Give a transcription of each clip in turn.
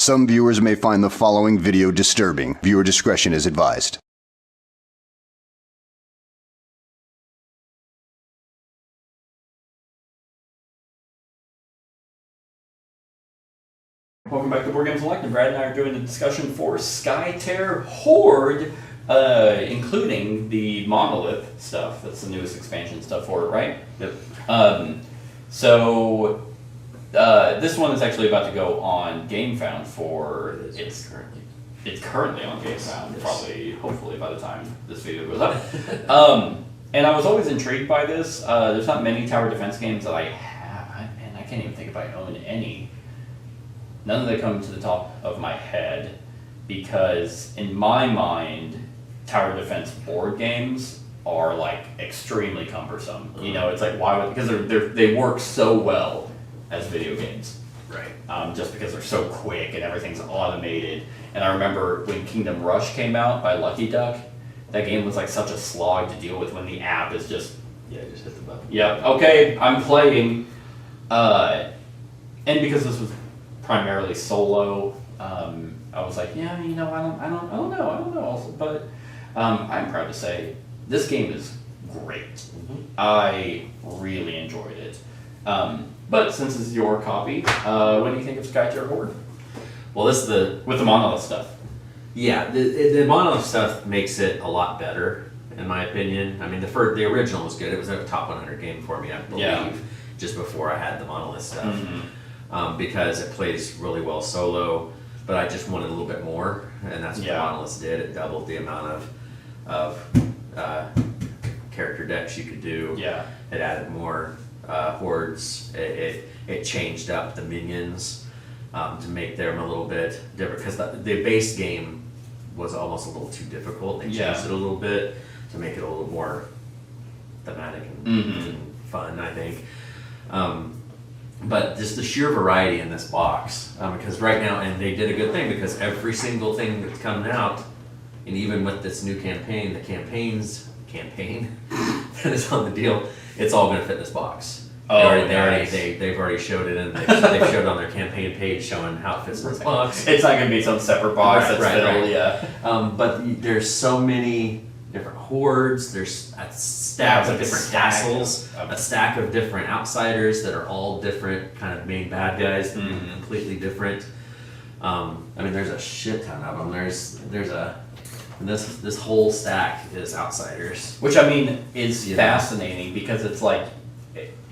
Some viewers may find the following video disturbing. Viewer discretion is advised. Welcome back to Board Games Select, and Brad and I are doing the discussion for Skytear Horde, including the Monolith stuff. That's the newest expansion stuff for it, right? Yep. This one is actually about to go on GameFound for it's currently on GameFound, probably, hopefully by the time this video goes up. And I was always intrigued by this. There's not many tower defense games that I have, and I can't even think if I own any. None of them come to the top of my head, because in my mind, tower defense board games are like extremely cumbersome. You know, it's like, why would, because they work so well as video games. Right. Just because they're so quick and everything's automated. And I remember when Kingdom Rush came out by Lucky Duck, that game was like such a slog to deal with when the app is just, Just hit the button. yeah, okay, I'm playing. And because this was primarily solo, I was like, yeah, you know, I don't know. Also, but I'm proud to say this game is great. Mm-hmm. I really enjoyed it. But since it's your copy, what do you think of Skytear Horde? Well, this is With the Monolith stuff. the Monolith stuff makes it a lot better, in my opinion. I mean, the original was good. It was a top 100 game for me, I believe, just before I had the Monolith stuff. Mm-hmm. Because it plays really well solo, but I just wanted a little bit more, and that's what the Monoliths did. It doubled the amount of character decks you could do. Yeah. It added more hordes. It changed up the minions to make them a little bit different, because the base game was almost a little too difficult. They changed it a little bit to make it a little more thematic and fun, I think. But just the sheer variety in this box, because right now, and they did a good thing, because every single thing that's coming out, and even with this new campaign, the campaign that is on the deal, it's all going to fit this box. They've already showed it, and they've showed on their campaign page showing how it fits in this box. It's not going to be some separate box Right. yeah. But there's so many different hordes, there's a stack of different castles, a stack of different outsiders that are all different kind of main bad guys, completely different. I mean, there's a shit ton of them. This whole stack is outsiders. Which, I mean, is fascinating, because it's like,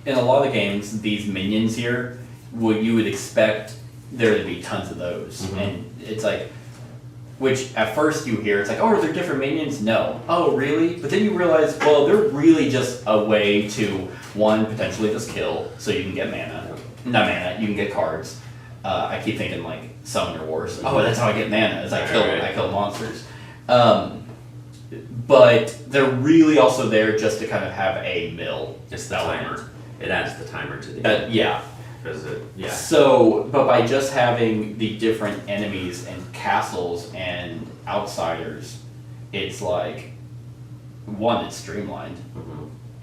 in a lot of games, these minions here, you would expect there to be tons of those. And it's like, which at first you hear, it's like, oh, are there different minions? No. Oh, really? But then you realize, well, they're really just a way to, one, potentially just kill, so you can get mana. Not mana, you can get cards. I keep thinking like Summoner Wars. Oh, that's how I get mana, is I kill monsters. But they're really also there just to kind of have a mill. It's the timer. It adds the timer to the yeah. Yeah. So, but by just having the different enemies and castles and outsiders, it's like, one, it's streamlined,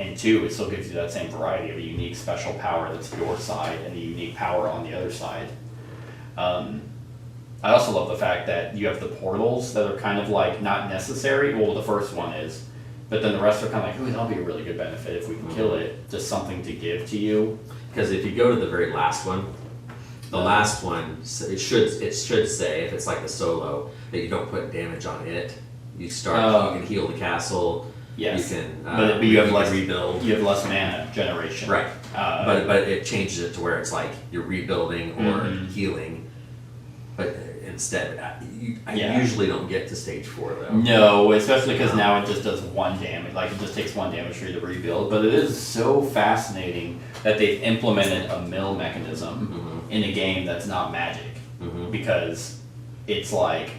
and two, it still gives you that same variety of a unique special power that's your side and the unique power on the other side. I also love the fact that you have the portals that are kind of like not necessary. Well, the first one is, but then the rest are kind of like, ooh, that'll be a really good benefit if we can kill it. Just something to give to you. Because if you go to the very last one, last one, it should say, if it's like the solo, that you don't put damage on it. You start, you can heal the castle. Yes. You can, but you have less rebuild. You have less mana generation. Right. But it changes it to where it's like you're rebuilding or healing. But instead, I usually don't get to stage 4 though. No, especially because now it just does 1 damage. Like, it just takes 1 damage for you to rebuild. But it is so fascinating that they've implemented a mill mechanism in a game that's not Magic, because it's like,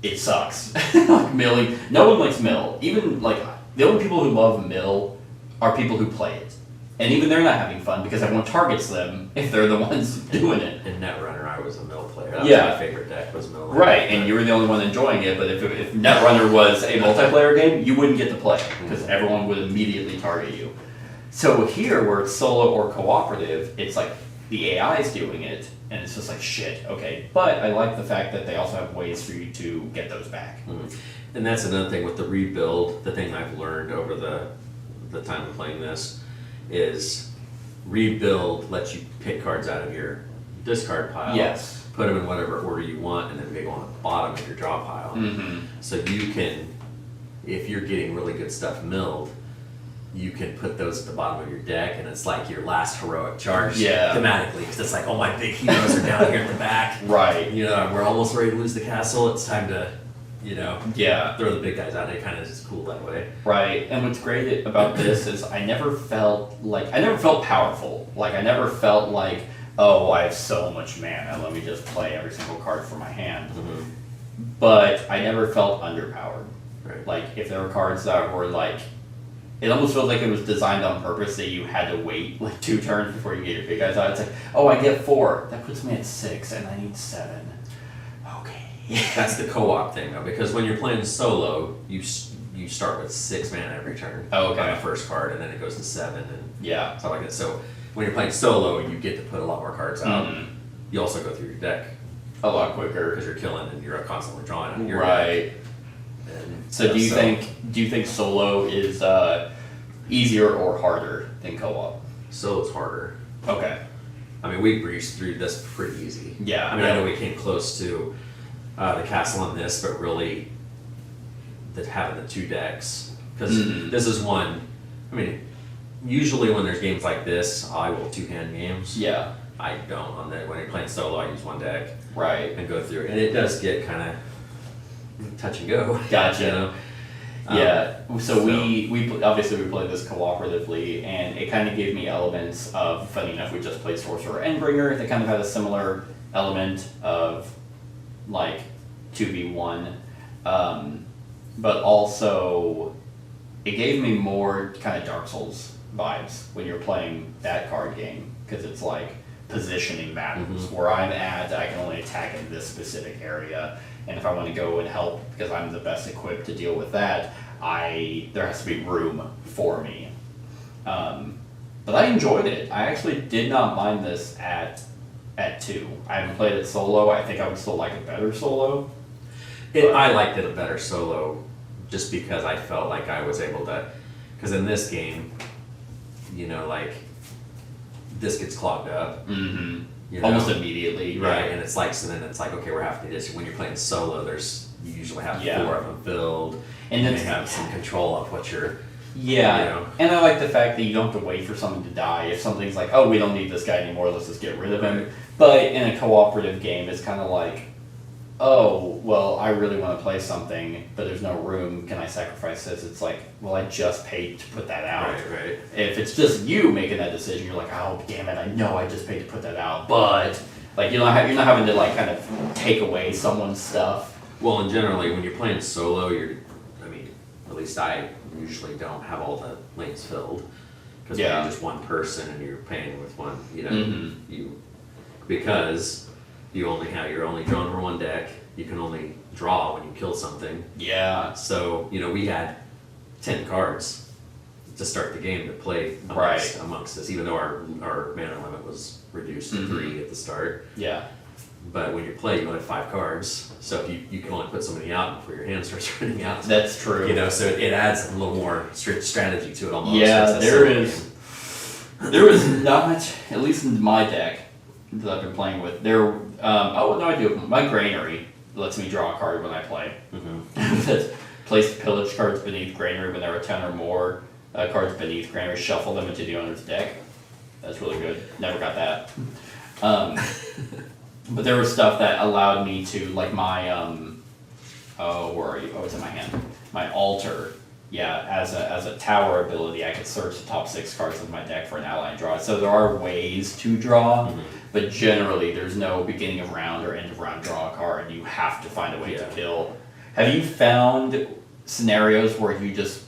it sucks. Like, milling. No one likes mill. Even like the only people who love mill are people who play it. And even they're not having fun because everyone targets them if they're the ones doing it. In Netrunner, I was a mill player. That was my favorite deck, was mill. Right, and you were the only one enjoying it, but if Netrunner was a multiplayer game, you wouldn't get to play, because everyone would immediately target you. So here, where it's solo or cooperative, it's like the AI is doing it, and it's just like shit. Okay, but I like the fact that they also have ways for you to get those back. Mhm. And that's another thing with the rebuild. The thing I've learned over the time of playing this is rebuild lets you pick cards out of your discard pile. Yes. Put them in whatever order you want, and then they go on the bottom of your draw pile. Mm-hmm. So you can, if you're getting really good stuff milled, you can put those at the bottom of your deck, and it's like your last heroic charge thematically. Because it's like, oh, my big heroes are down here at the back. Right. You know, we're almost ready to lose the castle. It's time to, Yeah. throw the big guys out. It kind of is cool that way. Right. And what's great about this is I never felt powerful. Like I never felt like, oh, I have so much mana. Let me just play every single card from my hand. Mm-hmm. But I never felt underpowered. Right. Like if there were cards that were like, it almost feels like it was designed on purpose that you had to wait like 2 turns before you get your big guys out. It's like, oh, I get 4. That puts me at 6, and I need 7. Okay. That's the co-op thing though, because when you're playing solo, you start with 6 mana every turn. Oh, okay. On the first card, and then it goes to 7 and Yeah. stuff like that. So when you're playing solo, you get to put a lot more cards out. Mhm. You also go through your deck A lot quicker. because you're killing and you're constantly drawing on your deck. Right. And, So do you think solo is easier or harder than co-op? solo's harder? Okay. I mean, we breezed through this pretty easy. Yeah. I mean, I know we came close to the castle on this, but really, having the 2 decks, because Mhm. this is one. I mean, usually when there's games like this, I will 2-hand games. Yeah. I don't on that. When you're playing solo, I use 1 deck Right. and go through, and it does get kind of touch and go. Gotcha. You know? Yeah. So we obviously we played this cooperatively, and it kind of gave me elements of. Funny enough, we just played Sorcerer Endbringer. They kind of had a similar element of like 2v1, but also it gave me more kind of Dark Souls vibes when you're playing that card game, because it's like positioning matters. Mhm. Where I'm at, I can only attack in this specific area, and if I want to go and help because I'm the best equipped to deal with that, there has to be room for me. But I enjoyed it. I actually did not mind this at 2. I haven't played it solo. I think I would still like it better solo. I liked it a better solo, just because I felt like I was able to. Because in this game, like this gets clogged up. Mm-hmm. You know? Almost immediately. Right, and it's like, so then it's like, okay, we're having to just, when you're playing solo, you usually have 4 of them filled, And and that's- they have some control of what you're, Yeah, You know? and I like the fact that you don't have to wait for something to die. If something's like, oh, we don't need this guy anymore, let's just get rid of him. Right. But in a cooperative game, it's kind of like, oh, well, I really want to play something, but there's no room. Can I sacrifice this? It's like, well, I just paid to put that out. right. If it's just you making that decision, you're like, oh, damn it, I know I just paid to put that out. But, like, you're not having to, like, kind of take away someone's stuff. Well, and generally, when you're playing solo, at least I usually don't have all the lanes filled. Because when Yeah. you're just one person and you're playing with one, Mhm. because you're only drawn from 1 deck, you can only draw when you kill something. Yeah. So, we had 10 cards to start the game to play amongst us, even though our mana limit was reduced to Mhm. 3 at the start. Yeah. But when you play, you only have 5 cards, so if you can only put somebody out before your hand starts running out. That's true. So it adds a little more strategy to it almost. Yeah, It's a there simple is. game. There was not, at least in my deck that I've been playing with. I do. My granary lets me draw a card when I play. Mhm. That place pillage cards beneath granary when there are 10 or more cards beneath granary. Shuffle them into the owner's deck. That's really good. Never got that. But there was stuff that allowed me to, like my where are you? Oh, it's in my hand. My altar. Yeah, as a tower ability, I could search the top 6 cards of my deck for an ally and draw it. So there are ways to draw, but generally there's no beginning of round or end of round draw a card. You have to find a way to kill. Have you found scenarios where you just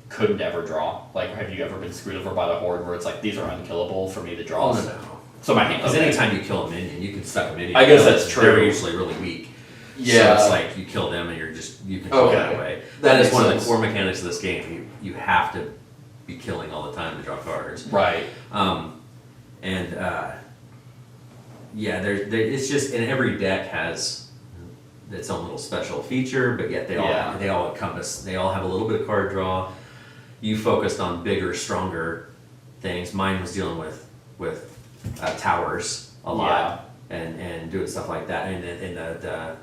could never draw? Like, have you ever been screwed over by the horde where it's like, these are unkillable for me to draw? Oh, no. So my hand. Because anytime you kill a minion, you can suck a minion. I guess that's true. They're usually really weak. Yeah. So it's like you kill them and you control Okay. that way. That That is makes one of sense. the core mechanics of this game. You have to be killing all the time to draw cards. Right. yeah, it's just, and every deck has its own little special feature, but yet they all encompass, they all have a little bit of card draw. You focused on bigger, stronger things. Mine was dealing with towers a lot and doing stuff like that. And the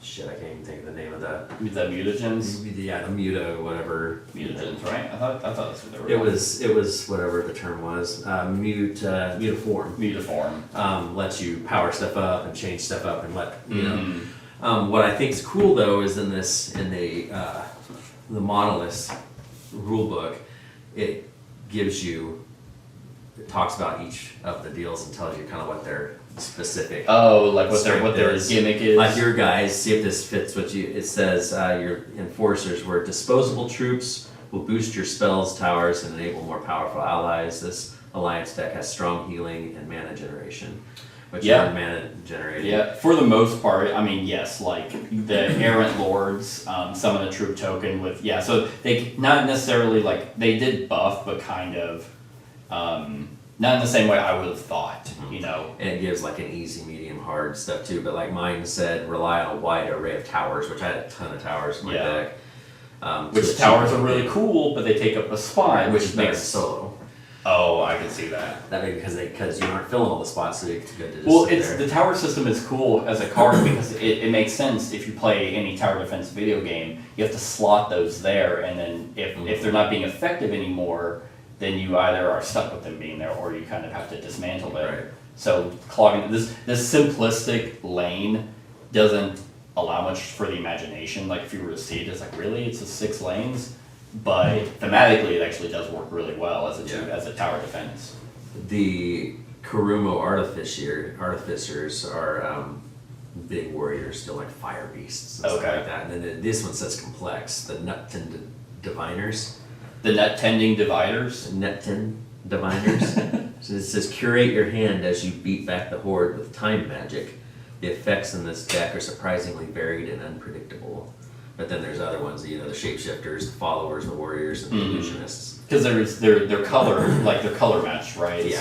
shit, I can't even think of the name of the mutagens. Yeah, the whatever. Mutagens, right? I thought that's what they were. It was whatever the term was. Mutiform. Mutiform. Lets you power stuff up and change stuff up and let you know. What I think is cool though is in the Monoliths rule book, it talks about each of the deals and tells you kind of what their specific like what their gimmick is. Like your guys, see if this fits what you. It says your enforcers were disposable troops will boost your spells, towers, and enable more powerful allies. This alliance deck has strong healing and mana generation. Which are mana generated. Yeah, for the most part, I mean, yes, like the errant lords, some of the troop token with so they not necessarily like they did buff, but kind of not in the same way I would have thought, you know. And it gives like an easy, medium, hard stuff too. But like mine said, rely on a wide array of towers, which I had a ton of towers in my deck. Which towers are really cool, but they take up a spot, which makes solo. Oh, I can see that. That because you aren't filling all the spots, so it's good to just Well, sit there. the tower system is cool as a card because it makes sense if you play any tower defense video game. You have to slot those there, and then if they're not being effective anymore, then you either are stuck with them being there, or you kind of have to dismantle them. Right. So clogging this simplistic lane doesn't allow much for the imagination. Like if you were to see it, it's like really, it's a 6 lanes. But thematically, it actually does work really well as a tower defense. The Kurumo artificers are big warriors, still like fire beasts and stuff like that. And then this one says complex. The nut-tended diviners. The nut-tending dividers? Nut-tend diviners. So it says curate your hand as you beat back the horde with time magic. The effects in this deck are surprisingly varied and unpredictable. But then there's other ones, you know, the shapeshifters, the followers, the warriors, and the illusionists. Because they're color, like they're color matched, right? Yeah.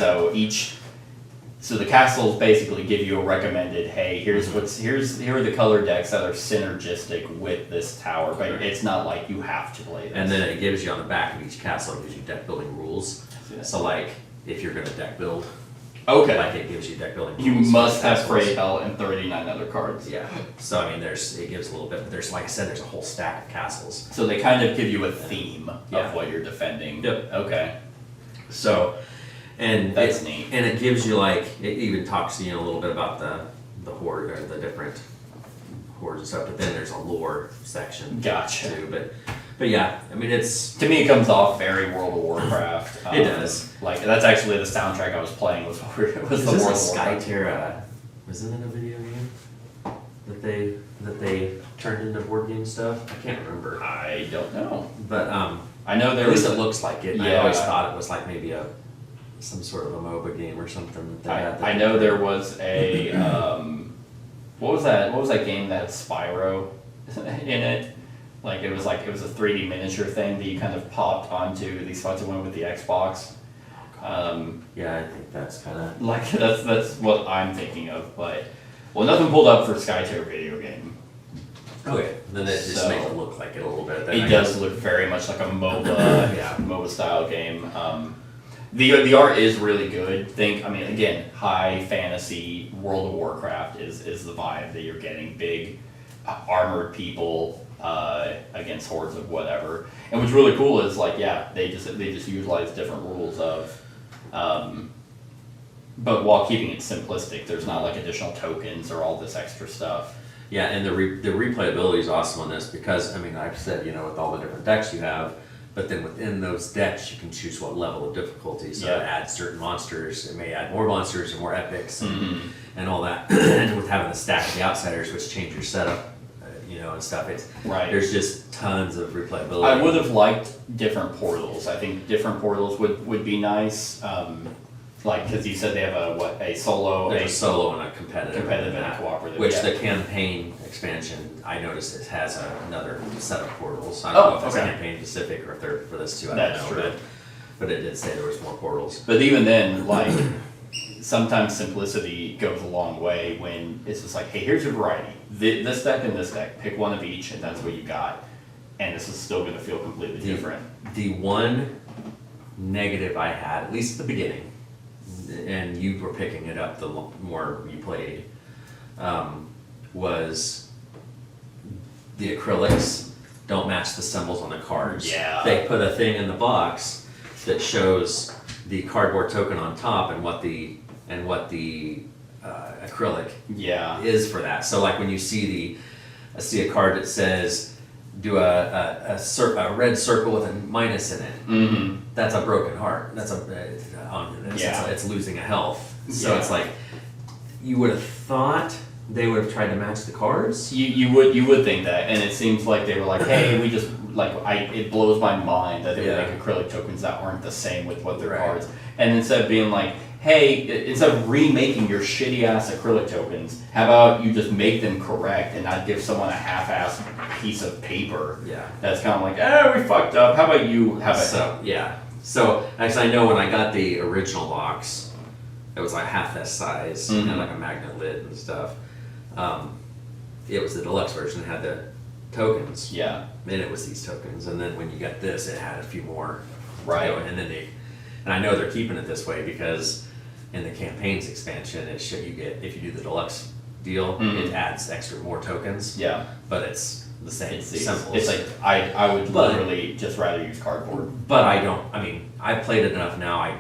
So the castles basically give you a recommended, hey, here are the color decks that are synergistic with this tower, but it's not like you have to play this. And then it gives you on the back of each castle, it gives you deck building rules. So like, if you're gonna deck build, like it gives you deck building rules. You must have Frey Hell and 39 other cards. Yeah. So I mean, it gives a little bit, but there's, like I said, there's a whole stack of castles. So they kind of give you a theme of what you're defending. Yep. Okay. So, and that's neat. And it gives you like, it even talks to you a little bit about the horde or the different hordes and stuff, but then there's a lore section too. But yeah, I mean to me it comes off very World of Warcraft. It does. Like that's actually the soundtrack I was playing was the World of Warcraft. Skytear, wasn't it a video game that they turned into board game stuff? I can't remember. I don't know. But I know at least it looks like it. Yeah. I always thought it was like maybe some sort of a MOBA game or something that they had. I know there was a what was that game that had Spyro in it? Like it was a 3D miniature thing that you kind of popped onto these spots that went with the Xbox. Yeah, I think that's kind of like that's what I'm thinking of. But nothing pulled up for Skytear video game. Okay, then it just makes it look like it a little bit. It does look very much like a MOBA, MOBA style game. The art is really good. Again, high fantasy World of Warcraft is the vibe that you're getting. Big armored people against hordes of whatever. And what's really cool is they just utilize different rules of, but while keeping it simplistic. There's not like additional tokens or all this extra stuff. Yeah, and the replayability is awesome on this because like I said, with all the different decks you have. But then within those decks, you can choose what level of difficulty. So it adds certain monsters. It may add more monsters or more epics and all that. And with having the stack of the outsiders, which change your setup, and stuff. There's just tons of replayability. I would have liked different portals. I think different portals would be nice. Because you said they have a solo, There's a solo and a competitive and a cooperative. Which the campaign expansion, I noticed it has another set of portals. I don't know if it's campaign specific or if they're for this too. I don't know. But it did say there was more portals. But even then, sometimes simplicity goes a long way when it's just like, hey, here's your variety. This deck and this deck. Pick one of each, and that's what you got. And this is still going to feel completely different. The one negative I had, at least at the beginning, and you were picking it up the more you played, was the acrylics don't match the symbols on the cards. Yeah. They put a thing in the box that shows the cardboard token on top and what the acrylic is for that. So like when you see a card that says do a red circle with a minus in it. Mm-hmm. That's a broken heart. That's it's losing a health. So it's like you would have thought they would have tried to match the cards. You would think that, and it seems like they were like, hey, we just it blows my mind that they would make acrylic tokens that aren't the same with what their cards. And instead of being like, hey, instead of remaking your shitty ass acrylic tokens, how about you just make them correct and not give someone a half-ass piece of paper? Yeah. That's kind of like, we fucked up. How about you have it? So actually, I know when I got the original box, it was like half that size and like a magnet lid and stuff. It was the deluxe version that had the tokens. Yeah. And it was these tokens, and then when you got this, it had a few more. Right. And then and I know they're keeping it this way because in the campaigns expansion, you get, if you do the deluxe deal, it adds more tokens. Yeah. But it's the same symbols. It's like I would literally just rather use cardboard. But I've played it enough now. I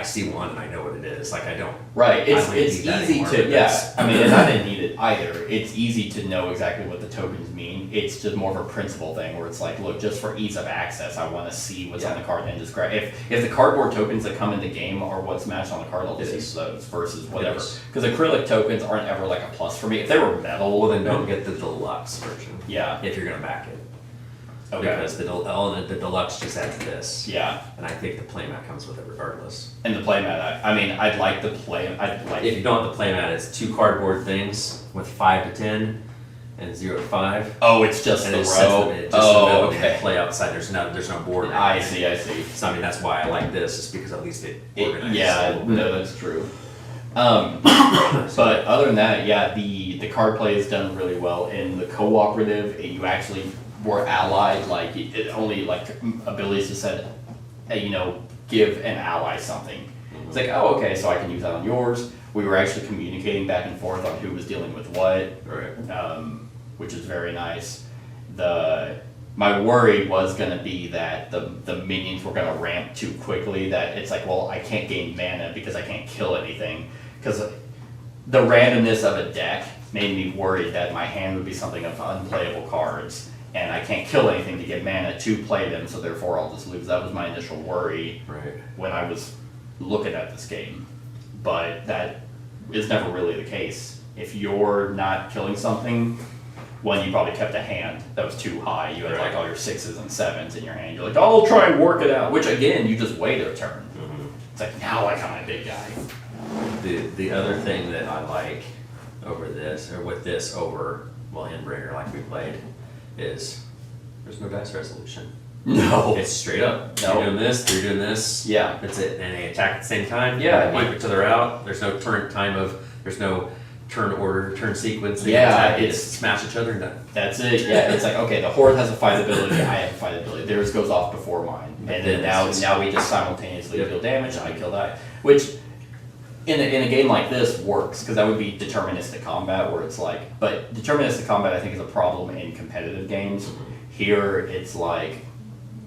see one and I know what it is. Like I don't. Right. It's easy to I mean, and I didn't need it either. It's easy to know exactly what the tokens mean. It's just more of a principle thing where it's like, look, just for ease of access, I want to see what's on the card and just grab. If the cardboard tokens that come in the game are what's matched on the card, I'll just use those versus whatever. Because acrylic tokens aren't ever like a plus for me. If they were metal, well, then don't get the deluxe version. Yeah. If you're gonna back it. Okay. Because the deluxe just adds this. Yeah. And I think the playmat comes with it regardless. And the playmat, I mean, I'd like the play. If you don't have the playmat, it's 2 cardboard things with 5 to 10 and 0 to 5. Oh, it's just and the it row. Sets the middle and play outside. There's no board. I see. So I mean that's why I like this, just because at least it organizes. No, that's true. But other than that, the card play is done really well. In the cooperative, you actually were allied. Like it only like abilities just said, hey, give an ally something. It's like, oh, okay, so I can use that on yours. We were actually communicating back and forth on who was dealing with what, which is very nice. My worry was going to be that the minions were going to ramp too quickly, that it's like, well, I can't gain mana because I can't kill anything. Because the randomness of a deck made me worried that my hand would be something of unplayable cards, and I can't kill anything to get mana to play them, so therefore I'll just lose. That was my initial worry when I was looking at this game. But that is never really the case. If you're not killing something, you probably kept a hand that was too high. You had like all your 6s and 7s in your hand. You're like, I'll try and work it out. Which again, you just wait a turn. It's like, now I got my big guy. The other thing that I like over Endbringer like we played is there's no dice resolution. No. It's straight up. No. You're doing this, they're doing this. Yeah. That's it. And they attack at the same time. Yeah. They wipe each other out. There's no there's no turn order, turn sequence. They just smash each other and done. That's it. Yeah. It's like, okay, the Horde has a fight ability, I have a fight ability. Theirs goes off before mine. And then now we just simultaneously deal damage, I kill that. Which in a game like this works, because that would be deterministic combat, where it's like, but deterministic combat I think is a problem in competitive games. Here it's like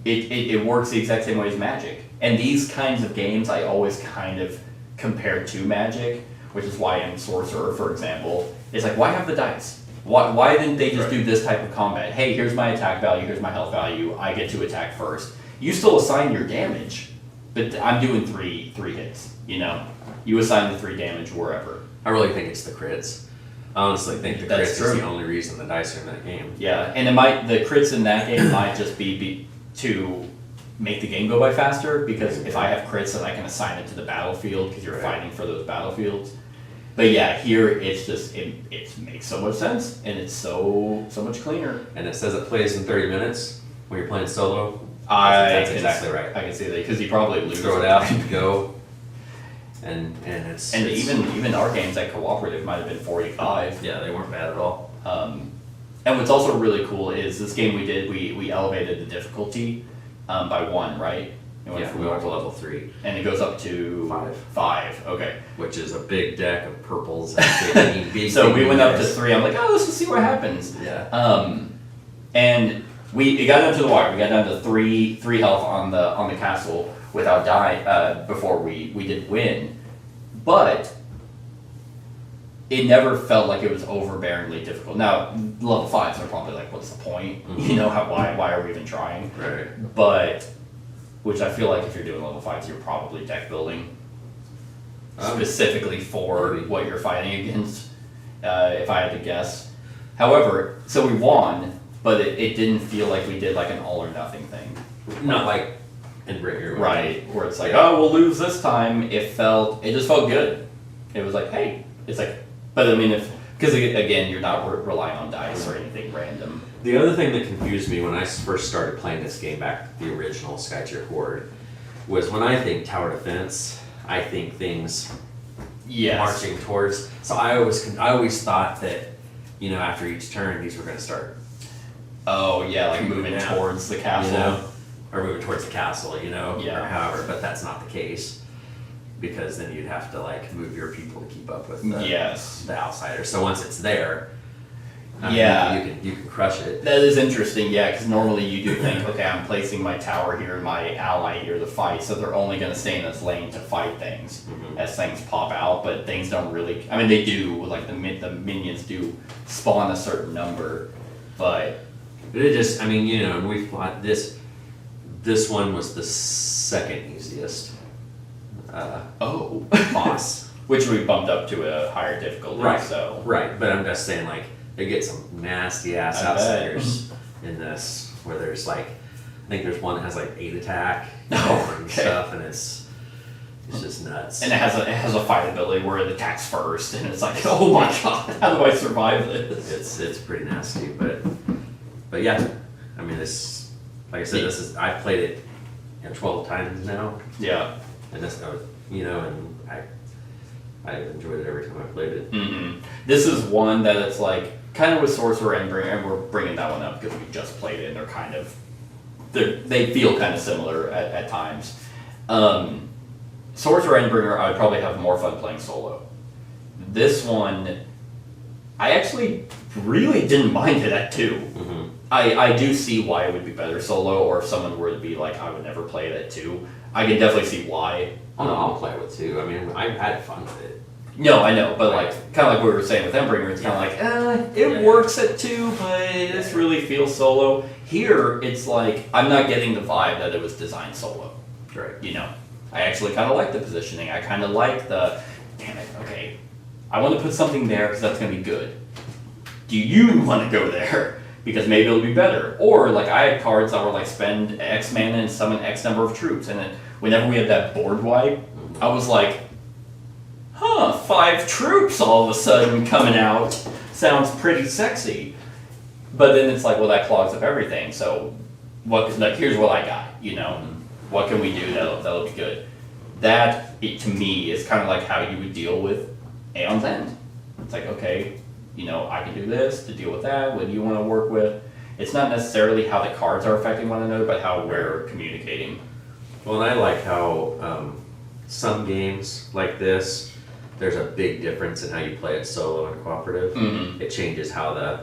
it works the exact same way as Magic. And these kinds of games I always kind of compare to Magic, which is why in Sorcerer, for example, it's like, why have the dice? Why didn't they just do this type of combat? Hey, here's my attack value, here's my health value, I get to attack first. You still assign your damage, but I'm doing three hits, You assign the 3 damage wherever. I really think it's the crits. I honestly think the crits is the only reason the dice are in that game. Yeah, and the crits in that game might just be to make the game go by faster, because if I have crits, then I can assign it to the battlefield, because you're fighting for those battlefields. But yeah, here it's just, it makes so much sense, and it's so much cleaner. And it says it plays in 30 minutes when you're playing solo. That's exactly right. I can see that, because you probably lose. Throw it out and go. And even our games at cooperative might have been 45. Yeah, they weren't bad at all. And what's also really cool is this game we elevated the difficulty by 1, right? It went Yeah, from we went to level- level 3, And it goes up to 5. Okay. which is a big deck of purples. And big So we went up to guys. 3. I'm like, oh, let's just see what happens. Yeah. And it got down to the wire. We got down to 3 health on the castle without dying before we did win. But it never felt like it was overbearingly difficult. Now, level 5s are probably like, what's the point? Mm-hmm. You know, why are we even trying? Right. But, which I feel like if you're doing level 5s, you're probably deck building specifically for maybe. what you're fighting against, if I had to guess. However, so we won, but it didn't feel like we did like an all or nothing thing. Not like in Bringer. Right, where it's like, oh, we'll lose this time. It just felt good. It was like, hey, it's like, but I mean, because again, you're not relying on dice or anything random. The other thing that confused me when I first started playing this game back, the original Skytear Horde, was when I think tower defense, I think things Yes. marching towards. So I always thought that, you know, after each turn, these were going to start, Oh yeah, like moving Yeah. towards the you castle. know, or moving towards the castle, you know, Yeah. or however. But that's not the case, because then you'd have to like move your people to keep up with Yes. the outsiders. So once it's there, I mean, Yeah. you can crush it. That is interesting, yeah, because normally you do think, okay, I'm placing my tower here and my ally here to fight, so they're only going to stay in this lane to fight things Mhm. as things pop out, but things don't really, I mean, they do, like the minions do spawn a certain number, but But it just, I mean, you know, and we fought this. This one was the second easiest oh, boss. which we bumped up to a higher difficulty, Right. so. Right, but I'm just saying, like, they get some nasty ass I bet. outsiders in this, where there's like, I think there's one that has like 8 attack Oh, and okay. stuff, and it's just nuts. And it has a fight ability where it attacks first, and it's like, oh my god, how do I survive this? It's pretty nasty, but yeah, I mean, this, like I said, I've played it, you know, 12 times now, Yeah. and this, you know, and I enjoyed it every time I played it. Mm-hmm. This is one that it's like kind of with Sorcerer and we're bringing that one up because we just played it and they're kind of they feel kind of similar at times. Sorcerer and Bringer, I would probably have more fun playing solo. This one, I actually really didn't mind it at 2. Mm-hmm. I do see why it would be better solo, or if someone were to be like, I would never play it at 2. I can definitely see why. Oh, no, I'll play with too. I mean, I've had fun with it. No, I know, but Right. like, kind of like we were saying with Embringer, it's kind of like, it Yeah. works at 2, but this really feels solo. Here, it's like, I'm not getting the vibe that it was designed solo. Right. You know, I actually kind of like the positioning. I kind of like the, damn it, okay, I want to put something there because that's going to be good. Do you want to go there? Because maybe it'll be better. Or, like, I had cards that were like, spend X mana and summon X number of troops. And then whenever we had that board wipe, I was like, 5 troops all of a sudden coming out. Sounds pretty sexy. But then it's like, well, that clogs up everything. So, here's what I got, you know? What can we do that'll be good? That, to me, is kind of like how you would deal with Aeon's End. It's like, okay, you know, I can do this to deal with that. What do you want to work with? It's not necessarily how the cards are affecting one another, but how we're communicating. Well, and I like how some games like this, there's a big difference in how you play it solo and cooperative. Mhm. It changes how the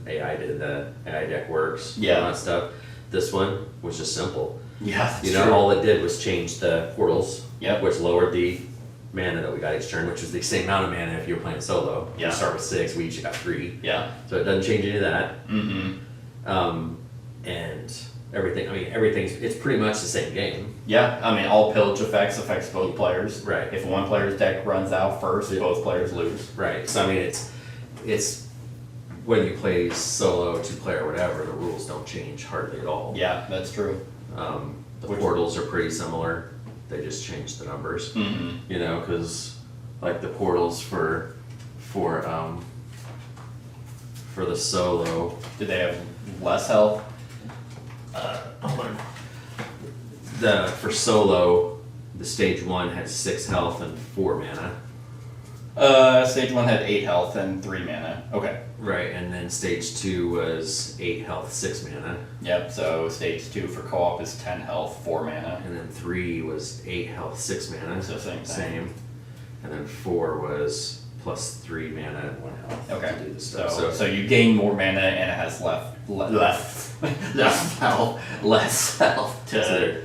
AI deck works. Yeah. And all that stuff. This one was just simple. Yeah, that's You know, true. all it did was change the portals, Yep. which lowered the mana that we got each turn, which was the same amount of mana if you were playing solo. Yeah. You start with 6, we each got 3. Yeah. So it doesn't change any of that. Mm-hmm. And everything, I mean, it's pretty much the same game. Yeah, I mean, all pillage effects affects both players. Right. If one player's deck runs out first, both players lose. Right. So I mean, it's whether you play solo, 2-player, whatever, the rules don't change hardly at all. Yeah, that's true. The portals are pretty similar. They just change the numbers. Mm-hmm. You know, because like the portals for the solo. Do they have less health? For solo, the stage 1 had 6 health and 4 mana. Stage 1 had 8 health and 3 mana. Okay. Right, and then stage 2 was 8 health, 6 mana. Yep, so stage 2 for co-op is 10 health, 4 mana. And then 3 was 8 health, 6 mana. So same thing. Same. And then 4 was plus 3 mana and 1 health. Okay. To do the stuff. So you gain more mana and it has less health to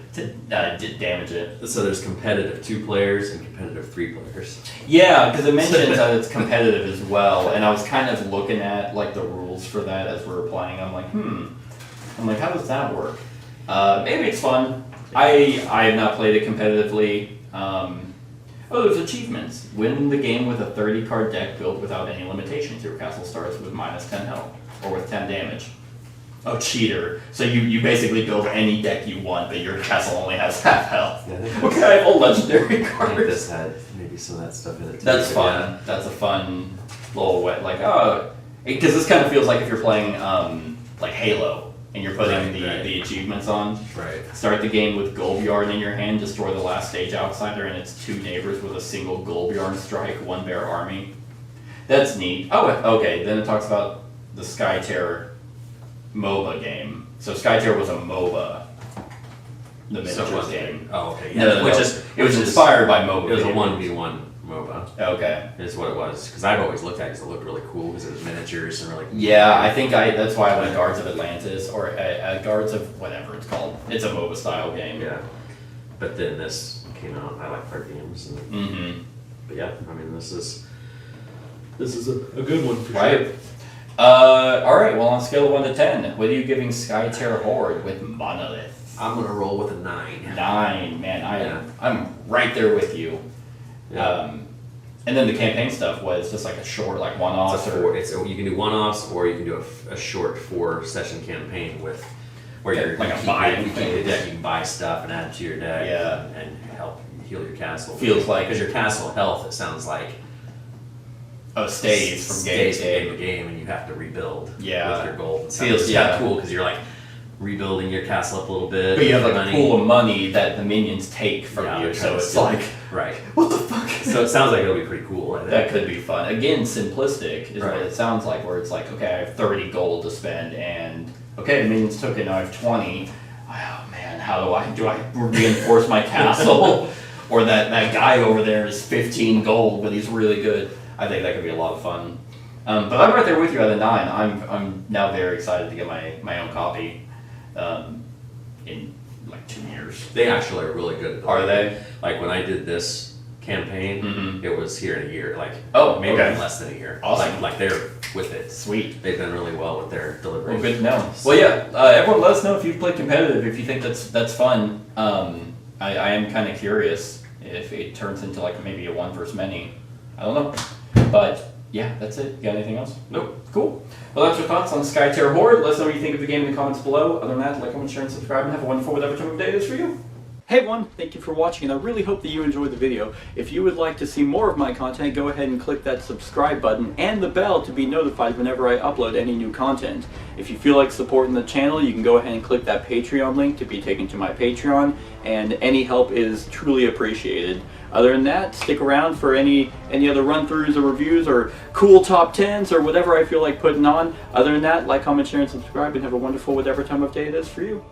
damage it. So there's competitive 2 players and competitive 3 players. Yeah, because it mentions that it's competitive as well, and I was kind of looking at like the rules for that as we were playing. I'm like, how does that work? Maybe it's fun. I have not played it competitively. There's achievements. Win the game with a 30-card deck built without any limitations. Your castle starts with minus 10 health, or with 10 damage. Oh, cheater. So you basically build any deck you want, but your castle only has half health. Yeah, Okay, I have all legendary I think cards. this had maybe some of that stuff in it too. That's but fun. yeah. That's a fun little way. Like, because this kind of feels like if you're playing like Halo, and you're putting the achievements on. Right. Start the game with Gold Yarn in your hand, destroy the last stage outsider and its 2 neighbors with a single Gold Yarn strike, 1 bear army. That's neat. Oh, okay, then it talks about the Skytear MOBA game. So Skytear was a MOBA, the miniatures game. Oh, okay. Yeah. No, it was inspired by MOBA. It was a 1v1 MOBA. Okay. Is what it was. Because I've always looked at it because it looked really cool because it was miniatures and really. Yeah, I think that's why I like Guards of Atlantis or Guards of whatever it's called. It's a MOBA style game. Yeah. But then this came out. I like card games. And, But yeah, I mean, this is a good one for right. sure. All right. Well, on a scale of 1 to 10, what are you giving Skytear Horde with Monoliths? I'm gonna roll with a 9. 9, man. Yeah. I'm right there with you. Yeah. And then the campaign stuff was just like a short, like one-offs. You can do one-offs or you can do a short 4-session campaign with where you're like a you buy keep the deck. You can buy stuff and add it to your deck. Yeah. And help heal your castle. Feels like because your castle health, it sounds like. Stays from game to game, and you have to rebuild. Yeah. With your gold. Feels It's kind of cool because you're like rebuilding your castle up a little bit. But you have like money. a pool of money that the minions take from you, they're so trying to it's steal like, it. Right. what the fuck? So it sounds like it'll be pretty cool. I think. That could be fun. Again, simplistic is Right. what it sounds like, where it's like, okay, I have 30 gold to spend, and okay, the minions took it, now I have 20. Oh man, how do I reinforce my castle? Or that guy over there is 15 gold, but he's really good. I think that could be a lot of fun. But I'm right there with you at a 9. I'm now very excited to get my own copy in like 2 years. They actually are really good. At Are they? Like when I did this campaign, it was here in a year. Like maybe okay. less than a year. Awesome. Like they're with it. Sweet. They've done really well with their delivery. Well, good to know. Well, yeah. Everyone, let us know if you've played competitive. If you think that's fun. I am kind of curious if it turns into like maybe a 1 versus many. I don't know, but. Yeah, that's it. You got anything else? Nope. Cool. Well, that's your thoughts on Skytear Horde. Let us know what you think of the game in the comments below. Other than that, like, comment, share, and subscribe, and have a wonderful whatever time of day it is for you. Hey everyone, thank you for watching, and I really hope that you enjoyed the video. If you would like to see more of my content, go ahead and click that subscribe button and the bell to be notified whenever I upload any new content. If you feel like supporting the channel, you can go ahead and click that Patreon link to be taken to my Patreon, and any help is truly appreciated. Other than that, stick around for any other run-throughs or reviews or cool top 10s or whatever I feel like putting on. Other than that, like, comment, share, and subscribe, and have a wonderful whatever time of day it is for you.